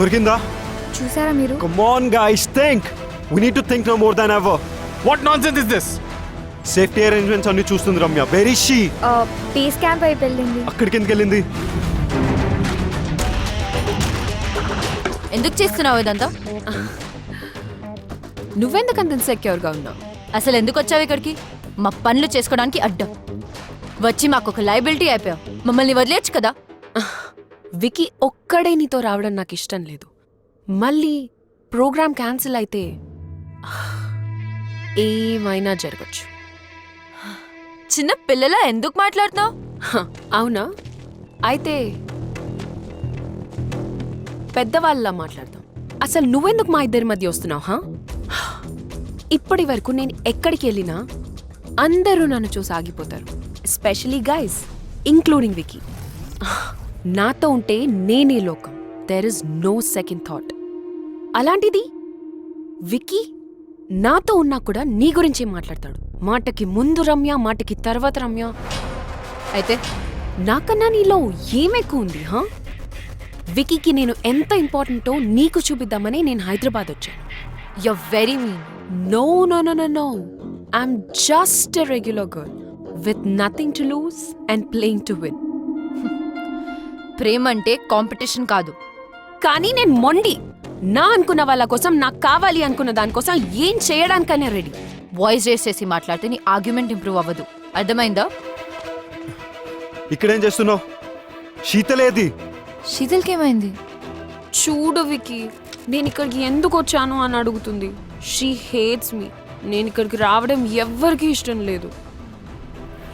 దొరికిందా? చూసారా మీరు? Come on guys, think. We need to think now more than ever. What nonsense is this? Safety arrangements అన్ని చూస్తుంది Ramya. Where is she? Base camp వైపు వెళ్ళింది. అక్కడికి ఎందుకు వెళ్ళింది? ఎందుకు చేస్తున్నావు ఇదంతా? నువ్వెందుకు అంత సెక్యూర్గా ఉన్నావు? అసలు ఎందుకు వచ్చావు ఇక్కడికి? మా పనులు చేసుకోవడానికి అడ్డం వచ్చి మాకు ఒక లయబిలిటీ అయిపోయావు. మమ్మల్ని వదిలేయచ్చు కదా. వికీ ఒక్కడే నీతో రావడం నాకు ఇష్టం లేదు. మళ్ళీ ప్రోగ్రామ్ క్యాన్సిల్ అయితే ఏమైనా జరగచ్చు. చిన్న పిల్లలా ఎందుకు మాట్లాడుతున్నావు? అవునా? అయితే పెద్దవాళ్ళలా మాట్లాడతాం. అసలు నువ్వెందుకు మా ఇద్దరి మధ్య వస్తున్నావు? ఇప్పటి వరకు నేను ఎక్కడికి వెళ్ళినా అందరూ నన్ను చూసి ఆగిపోతారు, ఎస్పెషలీ గైస్, ఇంక్లూడింగ్ వికీ. నాతో ఉంటే నేనే లోకం. There is no second thought. అలాంటిది వికీ నాతో ఉన్నా కూడా నీ గురించే మాట్లాడతాడు. మాటకి ముందు రమ్య, మాటకి తర్వాత రమ్య. అయితే నాకన్నా నీలో ఏమెక్కువ ఉంది? వికీకి నేను ఎంత ఇంపార్టెంటో నీకు చూపిద్దామని నేను హైదరాబాద్ వచ్చాను. You very mean. No no no no no, I'm just a regular girl with nothing to lose and playing to win. ప్రేమ అంటే కాంపిటీషన్ కాదు. కానీ నేను మొండి. నా అనుకున్న వాళ్ళ కోసం, నాకు కావాలి అనుకున్న దానికోసం ఏం చేయడానికైనా రెడీ. వాయిస్ రేస్ చేసి మాట్లాడితే నీ ఆర్గ్యుమెంట్ ఇంప్రూవ్ అవ్వదు. అర్థమైందా? ఇక్కడేం చేస్తున్నావు? శీతలేది? శీతల్కేమైంది? చూడు వికీ, నేను ఇక్కడికి ఎందుకు వచ్చాను అని అడుగుతుంది. She hates me. నేను ఇక్కడికి రావడం ఎవ్వరికీ ఇష్టం లేదు.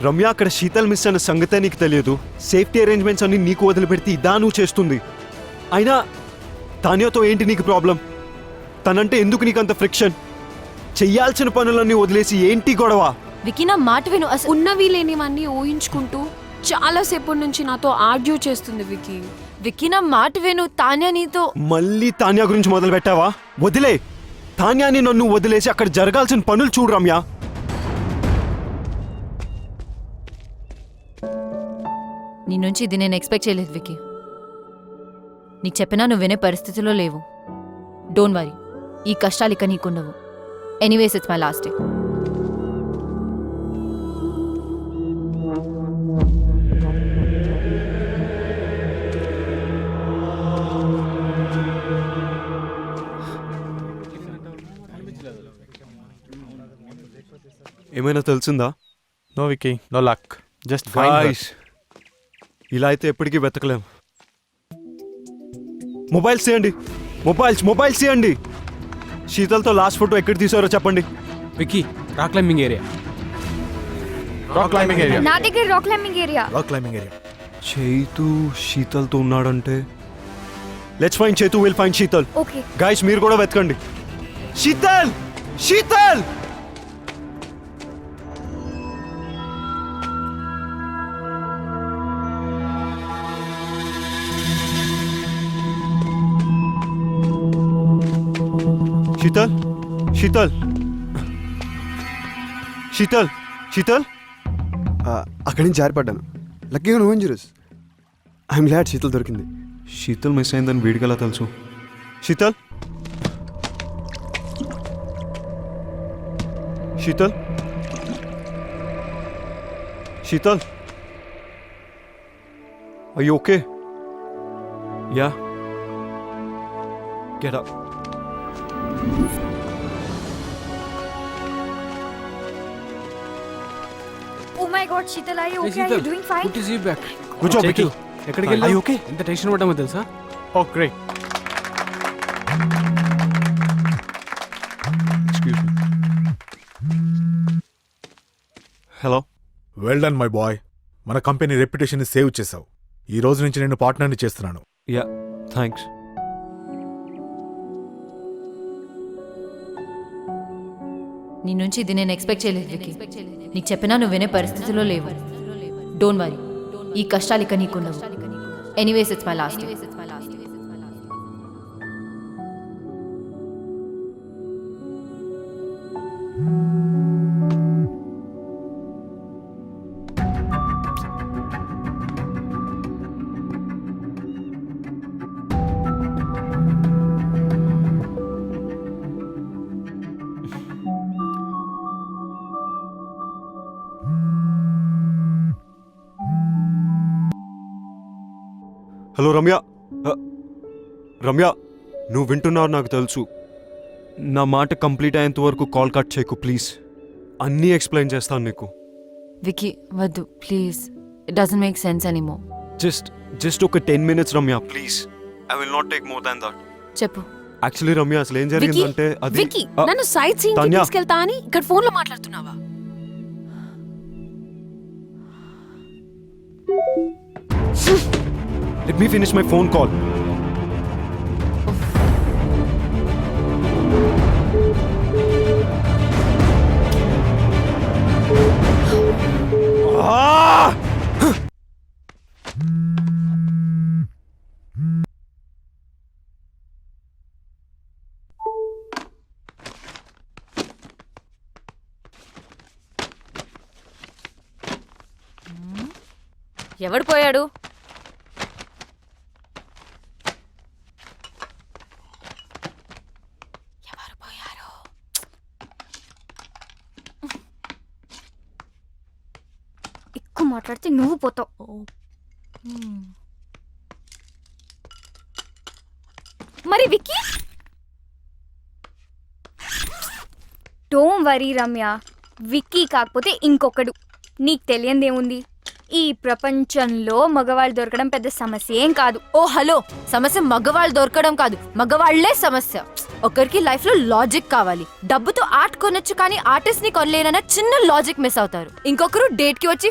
రమ్య, అక్కడ శీతల్ మిస్ అన్న సంగతే నీకు తెలియదు. సేఫ్టీ అరేంజ్మెంట్స్ అన్ని నీకు వదిలిపెడితే ఇదా నువ్వు చేస్తుంది. అయినా తాన్యాతో ఏంటి నీకు ప్రాబ్లం? తనంటే ఎందుకు నీకంత ఫ్రిక్షన్? చెయ్యాల్సిన పనులన్నీ వదిలేసి ఏంటి గొడవ? వికీ నా మాట విను. ఉన్నవి లేనివన్నీ ఊహించుకుంటూ చాలాసేపటి నుంచి నాతో ఆర్గ్యూ చేస్తుంది వికీ. వికీ నా మాట విను. తాన్యా నీతో. మళ్ళీ తాన్యా గురించి మొదలు పెట్టావా? వదిలే. తాన్యాని నన్ను వదిలేసి అక్కడ జరగాల్సిన పనులు చూడు రమ్య. నీ నుంచి ఇది నేను ఎక్స్పెక్ట్ చేయలేదు వికీ. నీకు చెప్పినా నువ్వు వినే పరిస్థితిలో లేవు. డోంట్ వరీ, ఈ కష్టాలు ఇక నీకుండవు. Anyways it's my last day. ఏమైనా తెలిసిందా? No, Vicky. No luck. Just find her. Guys, ఇలా అయితే ఎప్పటికీ వెతకలేం. మొబైల్స్ చేయండి. మొబైల్స్ చేయండి. శీతల్తో లాస్ట్ ఫోటో ఎక్కడ తీసారో చెప్పండి. Vicky, rock climbing area. Rock climbing area. నా దగ్గర రాక్ క్లైంబింగ్ ఏరియా. చైతు శీతల్తో ఉన్నాడంటే let's find Chaitu, will find Sheetal. Okay guys, మీరు కూడా వెతకండి. శీతల్! శీతల్! శీతల్! శీతల్! శీతల్! శీతల్! అక్కడి నుంచి జారిపడ్డాను. లక్కీగా నువ్వు ఇంజూరియస్. ఐఎమ్ గ్లాడ్ శీతల్ దొరికింది. శీతల్ మిస్ అయిందని వీడికలా తెలుసు? Sheetal! Sheetal! Sheetal! Are you okay? Yeah. Get up. Oh my god, Sheetal, are you okay? Are you doing fine? Good to see you back. Good job, Vicky. ఎక్కడికి Are వెళ్ళావు? you okay? ఎంత tension పడ్డామో తెలుసా? Oh, great. Excuse me. Hello? Well done my boy. మన company reputation save చేశావు. ఈ రోజు నుంచి నేను పార్ట్నర్ని చేస్తున్నాను. Yeah, thanks. నీ నుంచి ఇది నేను ఎక్స్పెక్ట్ చేయలేదు వికీ. నీకు చెప్పినా నువ్వు వినే పరిస్థితిలో లేవు. డోంట్ వరీ, ఈ కష్టాలు ఇక నీకుండవు. Anyways it's my last day. Hello Ramya Ramya నువ్వు వింటున్నావు నాకు తెలుసు. నా మాట కంప్లీట్ అయ్యేంత వరకు కాల్ కట్ చేయకు ప్లీజ్. అన్నీ ఎక్స్ప్లెయిన్ చేస్తాను నీకు. వికీ వద్దు please, it doesn't make sense anymore. Just ఒక 10 minutes Ramya please. I will not take more than that. చెప్పు. యాక్చువల్లీ రమ్య అసలు ఏం జరిగిందంటే అది వికీ నన్ను సైట్ సీయింగ్ కి తాన్యా. తీసుకెళ్తా అని ఇక్కడ ఫోన్ లో మాట్లాడుతున్నావా? Let me finish my phone call. ఎవడు పోయాడు? ఎవరు పోయారు? ఎక్కువ మాట్లాడితే నువ్వు పోతావు. మరి విక్కీ? డోంట్ వరీ రమ్య, విక్కీ కాకపోతే ఇంకొకడు. నీకు తెలియందేముంది, ఈ ప్రపంచంలో మగవాళ్ళు దొరకడం పెద్ద సమస్య ఏం కాదు. ఓ హలో, సమస్య మగవాళ్ళు దొరకడం కాదు, మగవాళ్లే సమస్య. ఒకరికి లైఫ్ లో లాజిక్ కావాలి. డబ్బుతో ఆర్ట్ కొనొచ్చు కానీ ఆర్టిస్ట్ ని కొనలేనన్న చిన్న లాజిక్ మిస్ అవుతారు. ఇంకొకరు డేట్ కి వచ్చి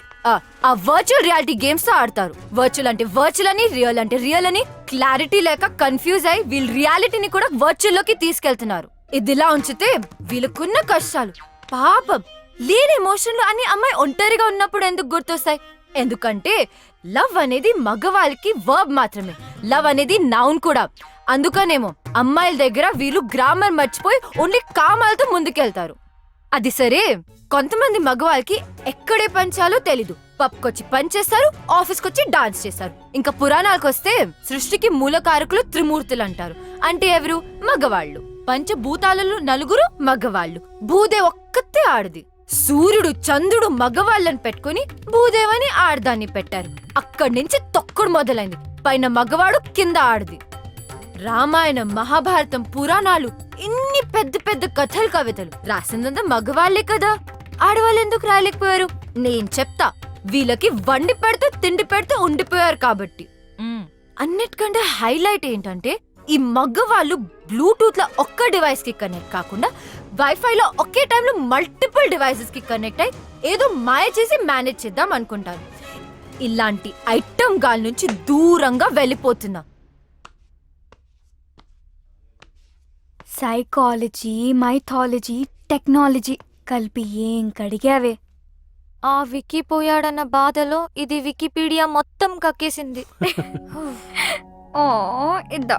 ఆ వర్చువల్ రియాలిటీ గేమ్స్ తో ఆడతారు. వర్చువల్ అంటే వర్చువల్ అని, రియల్ అంటే రియల్ అని క్లారిటీ లేక కన్ఫ్యూజ్ అయి వీళ్ళు రియాలిటీని కూడా వర్చువల్ లోకి తీసుకెళ్తున్నారు. ఇదిలా ఉంచితే వీళ్ళకున్న కష్టాలు పాపం లేని ఎమోషన్లు అన్ని అమ్మాయి ఒంటరిగా ఉన్నప్పుడు ఎందుకు గుర్తొస్తాయి? ఎందుకంటే లవ్ అనేది మగవాళ్ళకి వర్బ్ మాత్రమే, లవ్ అనేది నౌన్ కూడా. అందుకనేమో అమ్మాయిల దగ్గర వీళ్ళు గ్రామర్ మర్చిపోయి ఓన్లీ కామాలతో ముందుకెళ్తారు. అది సరే, కొంతమంది మగవాళ్ళకి ఎక్కడే పంచాలో తెలీదు. పబ్కొచ్చి పనిచేస్తారు, ఆఫీస్కొచ్చి డాన్స్ చేస్తారు. ఇంకా పురాణాలకు వస్తే సృష్టికి మూలకారకులు త్రిమూర్తులు అంటారు. అంటే ఎవరు? మగవాళ్ళు. పంచభూతాలలో 4 మగవాళ్ళు, భూదే ఒక్కతే ఆడది. సూర్యుడు చంద్రుడు మగవాళ్ళని పెట్టుకుని భూదేవని ఆడదాన్ని పెట్టారు. అక్కడి నుంచి తొక్కుడు మొదలైంది. పైన మగవాడు, కింద ఆడది. రామాయణం, మహాభారతం, పురాణాలు, ఇన్ని పెద్ద పెద్ద కథలు, కవితలు రాసిందంతా మగవాళ్లే కదా. ఆడవాళ్ళు ఎందుకు రాయలేకపోయారు? నేను చెప్తా. వీళ్ళకి వండి పెడితే తిండి పెడితే ఉండిపోయారు కాబట్టి. అన్నిటికంటే హైలైట్ ఏంటంటే ఈ మగవాళ్ళు బ్లూటూత్ లో ఒక్క డివైస్ కి కనెక్ట్ కాకుండా వైఫై లో ఒకే టైంలో మల్టిపుల్ డివైసెస్ కి కనెక్ట్ అయి ఏదో మాయ చేసి మేనేజ్ చేద్దాం అనుకుంటారు. ఇలాంటి ఐటమ్ గాల్ నుంచి దూరంగా వెళ్ళిపోతున్నా. సైకాలజీ, మైథాలజీ, టెక్నాలజీ కలిపి ఏం కడిగావే. ఆ వికీ పోయాడన్న బాధలో ఇది వికీపీడియా మొత్తం కక్కేసింది. ఓ ఇద్దా